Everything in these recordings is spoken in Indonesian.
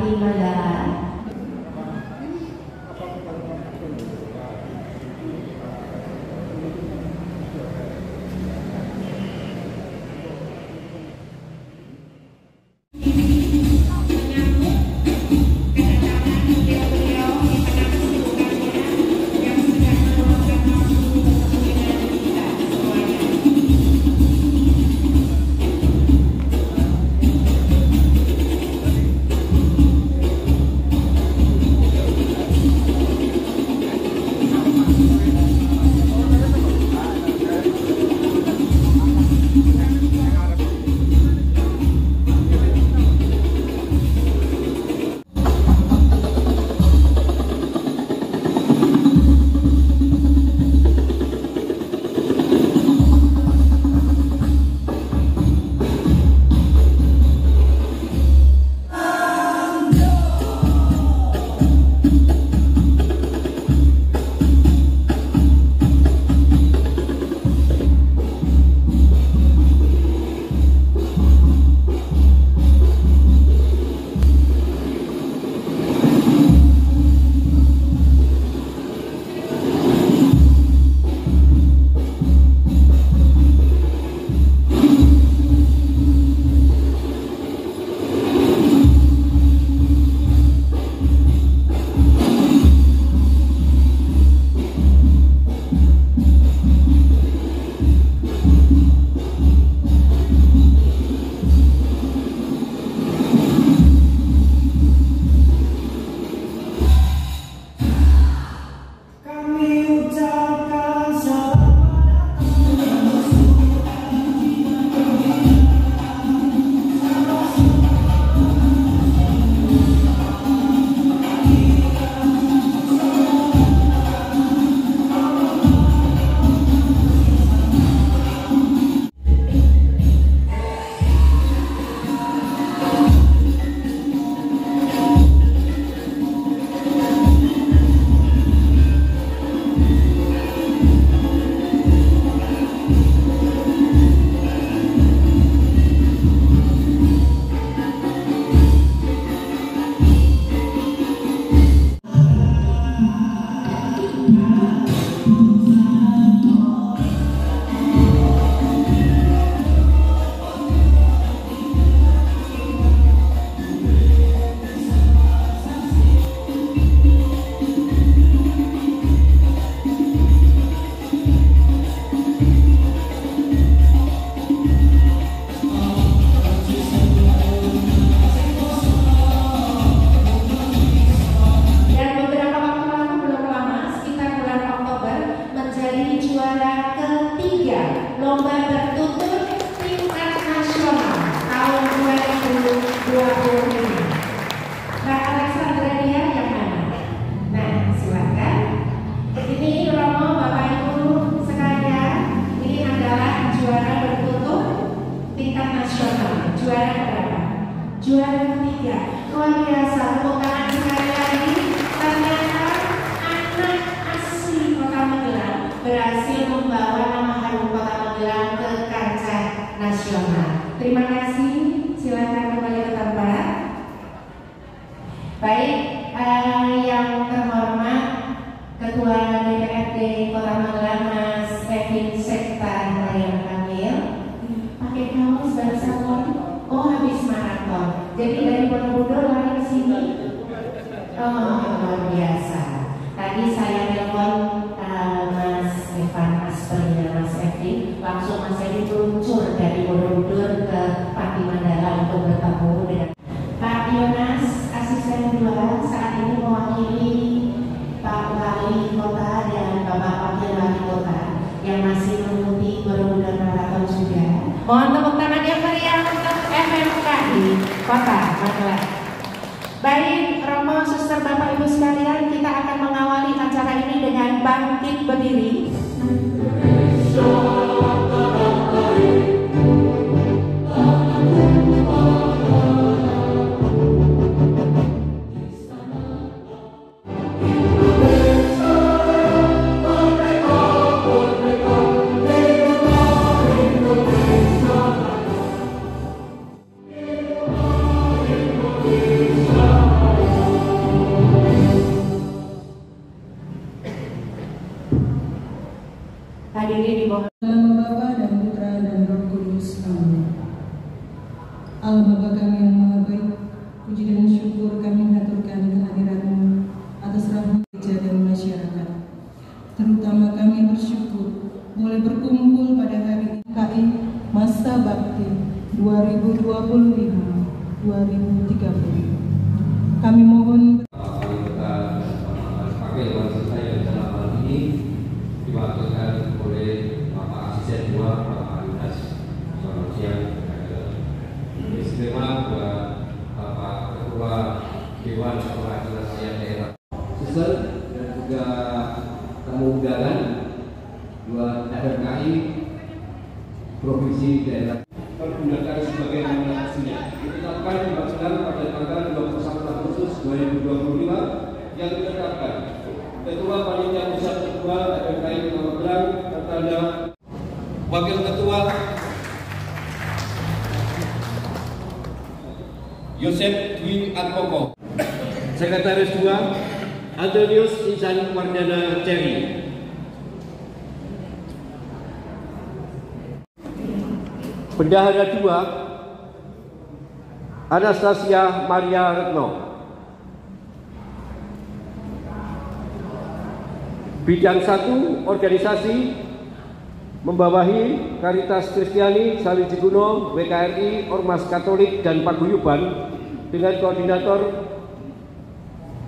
Pati Mandala. Juara ketiga, luar biasa. Tepuk tangan sekali lagi. Ternyata anak asli Kota Magelang berhasil membawa nama harum Kota Magelang ke kancah nasional. Terima kasih. Silakan kembali ke tempat. Baik, yang terhormat Ketua DPRD Kota Magelang Mas Kevin Sekta Raya Kamil, pakai kaos bersama. Oh, habis maraton. Jadi dari Borobudur lari ke sini. Oh, luar biasa. Tadi saya telepon Mas Evan Aspernya Mas Evi, langsung Mas Evi meluncur dari Borobudur ke Pati Mandala untuk bertemu dengan Pak Yonas, asisten 2, saat ini mewakili Pak Wali Kota dan Bapak Wakil Wali Kota yang masih mengikuti Borobudur Marathon juga. Mohon tepuk tangan yang meriah untuk FMKI Kota Magelang. Baik, Romo, Suster, Bapak, Ibu sekalian, kita akan mengawali acara ini dengan bangkit berdiri. Bapa kami yang maha baik, puji dan syukur kami haturkan kehadiran-Mu atas rahmat gereja dan masyarakat. Terutama kami bersyukur boleh berkumpul pada hari KI Masa Bakti 2025-2030. Kami mohon diwakilkan oleh Bapak Asisten 2 Bapak Lunas. Selamat siang. Istimewa buat Bapak Ketua Dewan Perwakilan Rakyat Daerah Suster dan juga tamu undangan buat RKI Provinsi Daerah pergunakan sebagai nama aslinya. Ditetapkan dilaksanakan pada tanggal 21 Agustus 2025 yang ditetapkan Ketua Panitia Pusat Ketua RKI Kota Magelang tertanda Wakil Ketua Yosef Dwi Atmoko, Sekretaris 2 Antonius Insan Wardana Ceri, Bendahara 2 Anastasia Maria Retno, Bidang 1 Organisasi membawahi Karitas Kristiani Salijiguno, WKRI, Ormas Katolik dan Paguyuban dengan Koordinator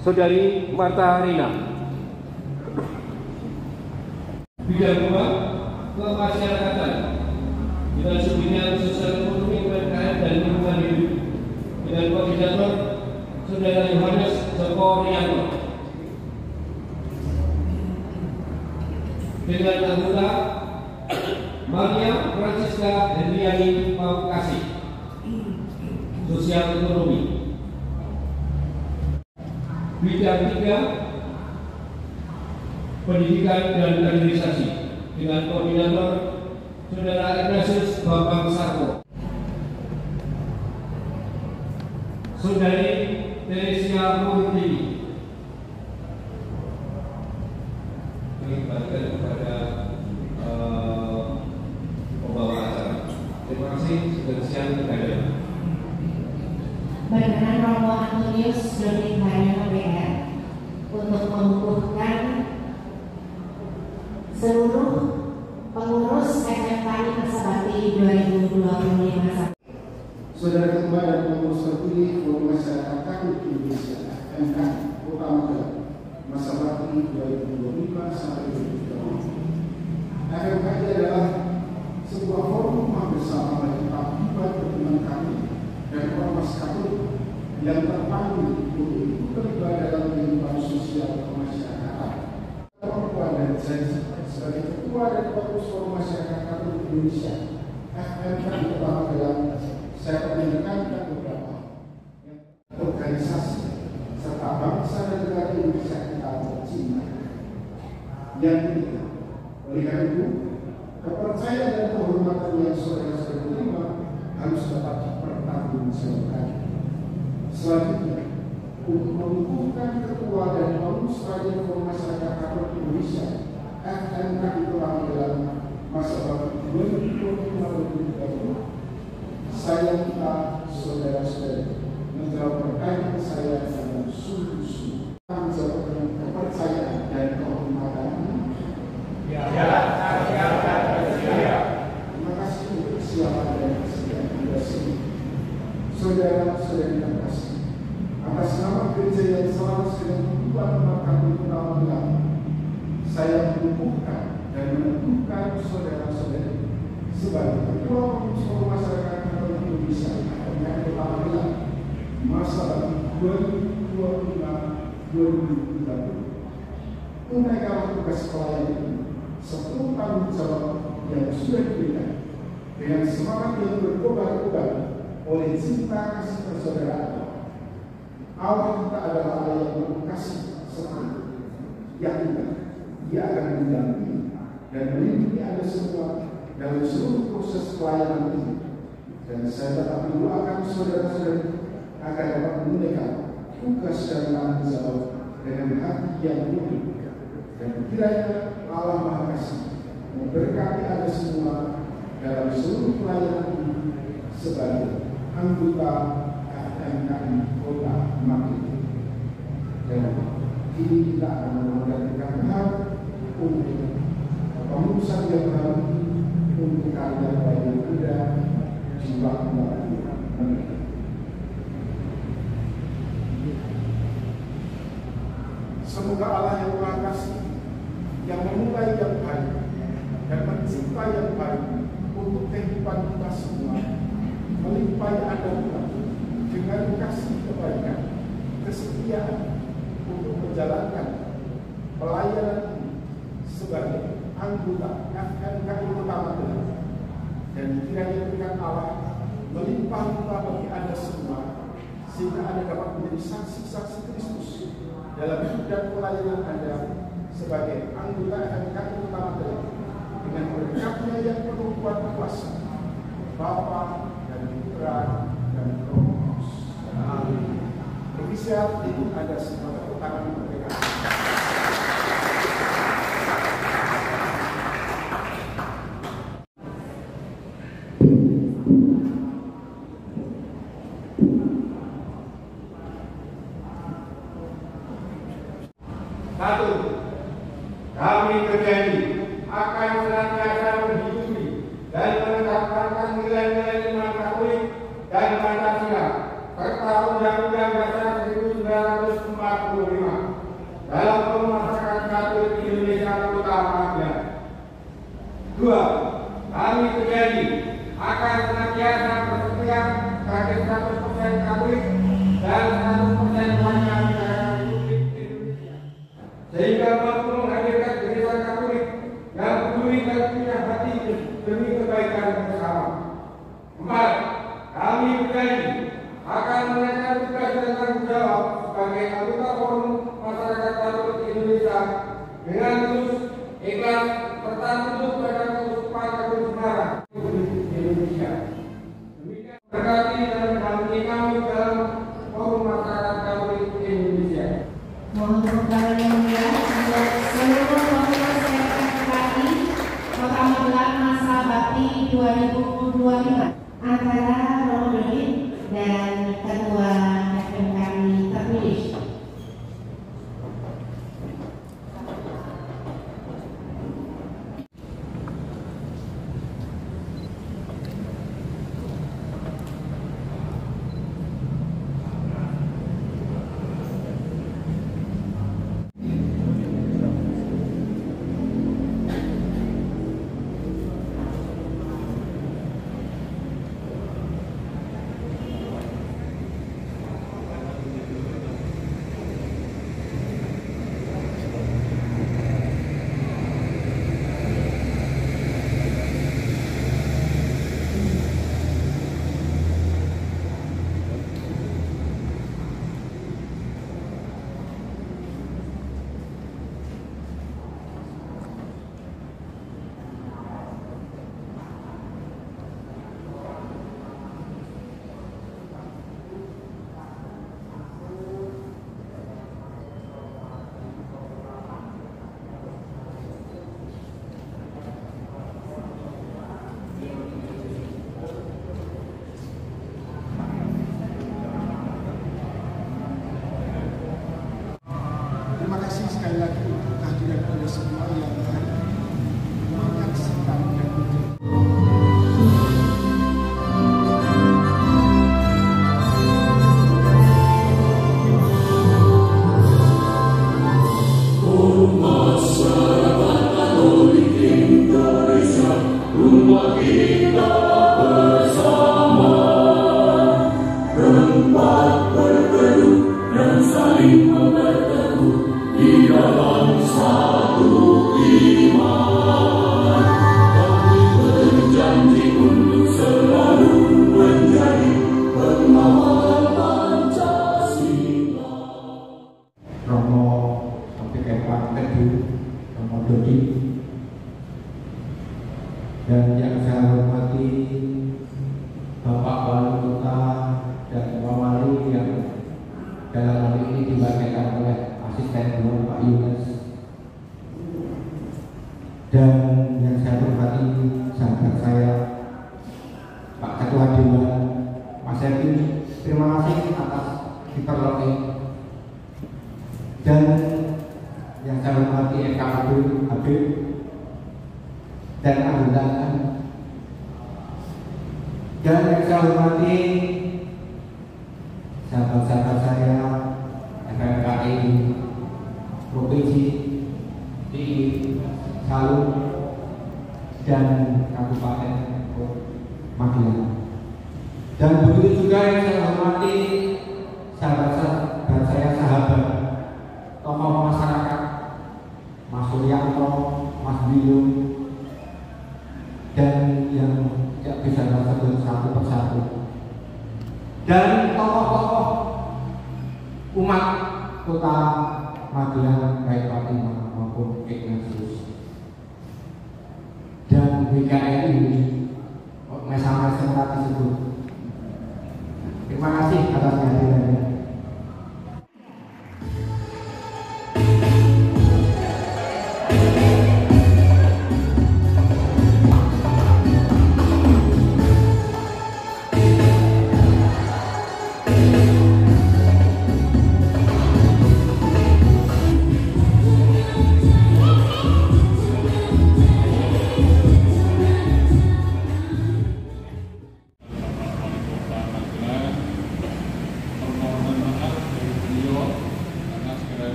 Saudari Marta Rina. Bidang 2 Kemasyarakatan dengan Subbidang Sosial Ekonomi, UMKM dan Lingkungan Hidup dengan Koordinator Saudara Yohanes Joko Rianto. Dengan anggota Maria Francisca Hendriani Pamukasih, Sosial Ekonomi. Bidang 3 Pendidikan dan Kaderisasi dengan Koordinator Saudara Ignatius Bambang Sarko, Saudari Teresia Murti. Kembalikan kepada pembawa acara. Terima kasih sudah siang hadir. Berkenan Romo Antonius Doni Haryono PR untuk mengukuhkan seluruh pengurus FFKI Masa Bakti 2025. Saudara Ketua dan pengurus terpilih Forum Masyarakat Katolik Indonesia FMKI Kota Magelang Masa Bakti 2025 sampai 2030. FMKI adalah sebuah forum rumah bersama bagi paguyuban teman kami dan ormas Katolik yang terpanggil untuk ikut terlibat dalam kehidupan sosial kemasyarakatan. Perempuan dan saya sebagai Ketua dan pengurus Forum Masyarakat Katolik Indonesia FMKI Kota Magelang, saya menekankan beberapa organisasi serta bangsa dan negara Indonesia kita tercinta. Yang ketiga, oleh karena itu, kepercayaan dan kehormatan yang saudara-saudara terima harus dapat dipertanggungjawabkan. Selanjutnya, untuk mengukuhkan Ketua dan pengurus Raja Forum Masyarakat Katolik Indonesia FMKI Kota Magelang Masa Bakti 2025-2030, saya minta saudara-saudara menjawab pertanyaan saya dengan sungguh-sungguh. Menjawab dengan kepercayaan dan kehormatan. Ya. Terima kasih untuk kesiapan dan kesediaan Anda semua. Saudara-saudari yang kasih, atas nama gereja yang selalu sedang membuat memakai Kota Magelang, saya mengukuhkan dan menentukan saudara-saudari sebagai Ketua Pengurus Forum Masyarakat Katolik Indonesia FMKI Kota Magelang Masa Bakti 2025-2030. Tunaikanlah tugas pelayan itu sepenuh tanggung jawab yang sudah diberikan dengan semangat yang berkobar-kobar oleh cinta kasih persaudaraan. Allah kita adalah Allah yang penuh kasih serta yakinkan Dia akan mendampingi dan melindungi Anda semua dalam seluruh proses pelayanan ini. Dan saya tetap mendoakan saudara-saudari agar dapat menunaikan tugas dan tanggung jawab dengan hati yang murni. Dan kiranya Allah Maha Kasih memberkati Anda semua dalam seluruh pelayanan ini sebagai anggota FMKI Kota Magelang. Dan ini kita akan menggantikan hak untuk pengurusan yang baru untuk karya yang ada jiwa mereka. Semoga Allah yang Maha Kasih yang memulai yang baik dan mencipta yang baik untuk kehidupan kita semua melimpahi Anda pula dengan kasih kebaikan, kesetiaan untuk menjalankan pelayanan ini sebagai anggota FMKI Kota Magelang. Dan kiranya berkat Allah melimpah-limpah bagi Anda semua sehingga Anda dapat menjadi saksi-saksi Kristus dalam hidup dan pelayanan Anda sebagai anggota FMKI Kota Magelang dengan berkatnya yang penuh kuasa Bapa dan Putra dan Roh Kudus. Amin. Inisial ibu Anda semua tepuk tangan mereka. Satu, kami berjanji akan senantiasa menghidupi dan menegakkan nilai-nilai iman Katolik dan Pancasila serta Undang-Undang Dasar 1945 dalam pemasaran Katolik Indonesia Kota Magelang. Dua, kami berjanji akan senantiasa bersetia sebagai 100% Katolik dan 100% warga negara Republik Indonesia, sehingga mampu menghadirkan gereja Katolik yang peduli dan punya hati demi kebaikan bersama. Empat, kami berjanji akan menjalankan tugas dan tanggung jawab sebagai anggota Forum Masyarakat Katolik Indonesia dengan tulus, ikhlas, serta tunduk pada kesukaan Katolik Semarang Indonesia. Demikian berkati dan mendampingi kami dalam Forum Masyarakat Katolik Indonesia. Mohon berkenan yang mulia untuk seluruh pengurus FMKI Kota Magelang masa bakti 2025 antara Romo Dodin dan Ketua FMKI terpilih. Terima kasih sekali lagi untuk kehadiran Anda semua yang hari ini menyaksikan dan rumah kita bersama, tempat berteduh dan saling bertemu di dalam satu iman. Kami berjanji untuk selalu menjadi pengawal Pancasila. Romo Pak Teguh, Romo Dodi, dan yang saya hormati Bapak Wali Kota dan Wali yang dalam hal ini dibagikan oleh asisten gubernur Pak Yunus, Terima kasih atas diperoleh. Dan yang saya hormati Eka Habib dan anggota, dan yang saya hormati sahabat-sahabat saya FMKI Provinsi di Salung dan Kabupaten Magelang. Dan begitu juga yang saya hormati sahabat saya, sahabat tokoh masyarakat, Mas Suryanto, Mas Bilung, dan yang tidak bisa saya sebut satu persatu, dan tokoh-tokoh umat kota Magelang, baik Fatimah maupun Ignatius, dan BKRI sama-sama tersebut. Terima kasih atas kehadirannya.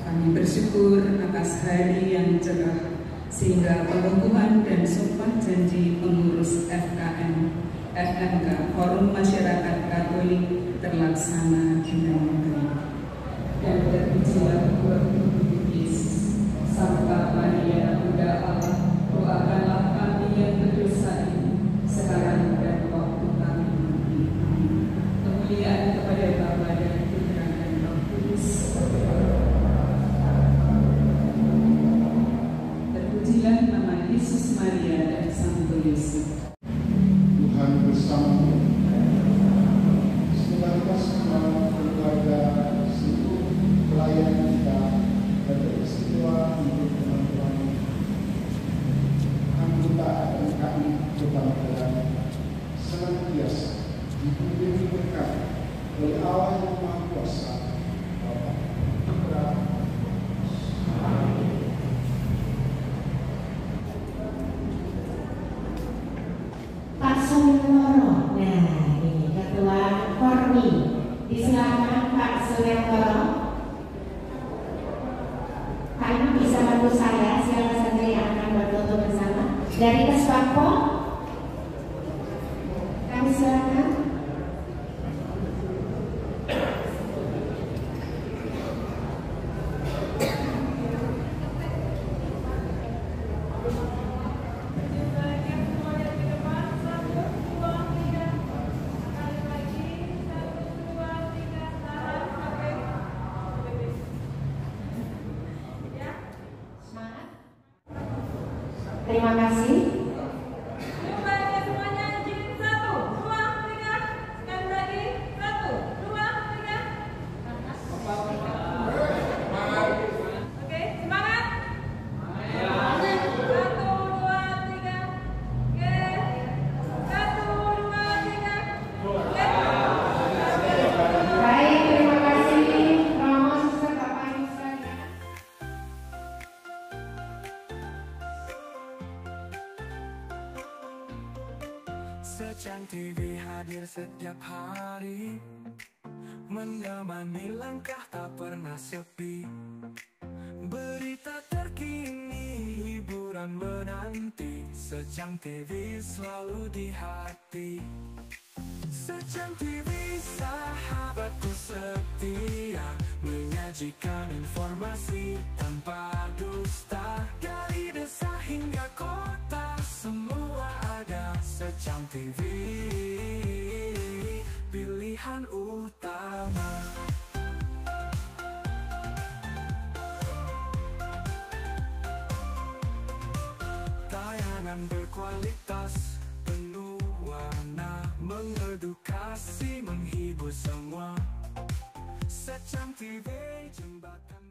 Kami bersyukur atas hari yang cerah sehingga pengukuhan dan sumpah janji pengurus FMK Forum Masyarakat Katolik terlaksana dengan baik. Dan terpujilah Tuhan Yesus serta Maria Bunda Allah, doakanlah kami yang berdosa ini sekarang dan waktu kami mati. Kemuliaan kepada Bapa dan Putra dan Roh Kudus. Terpujilah nama Yesus, Maria dan Santo Yosef. Tuhan bersamamu. Solidaritas sama keluarga seluruh pelayan kita dan peristiwa hidup teman-teman anggota FMKI Kota Magelang senantiasa dibimbing berkat oleh Allah yang Maha Kuasa, Bapa, Putra, Pak Suryantoro. Nah, ini Ketua Kormi. Disilakan Pak Suryantoro. Pak Ibu bisa bantu saya, siapa saja yang akan berfoto bersama. Dari Kesbangpol, kami silakan. Terima kasih. Semuanya izin 1, 2, 3, sekali lagi 1, 2, 3. Oke, semangat. 1, 2, 3. Oke. 1, 2, 3. Oke. Baik, terima kasih Romo, Suster, Bapak Ibu sekalian. Secang TV hadir setiap hari, menemani langkah tak pernah sepi. Berita terkini, hiburan menanti, Secang TV selalu di hati. Secang TV sahabatku setia, menyajikan informasi tanpa dusta. Dari desa hingga kota, semua ada. Secang TV, pilihan utama. Tayangan berkualitas, penuh warna, mengedukasi, menghibur semua. Secang TV, jembatan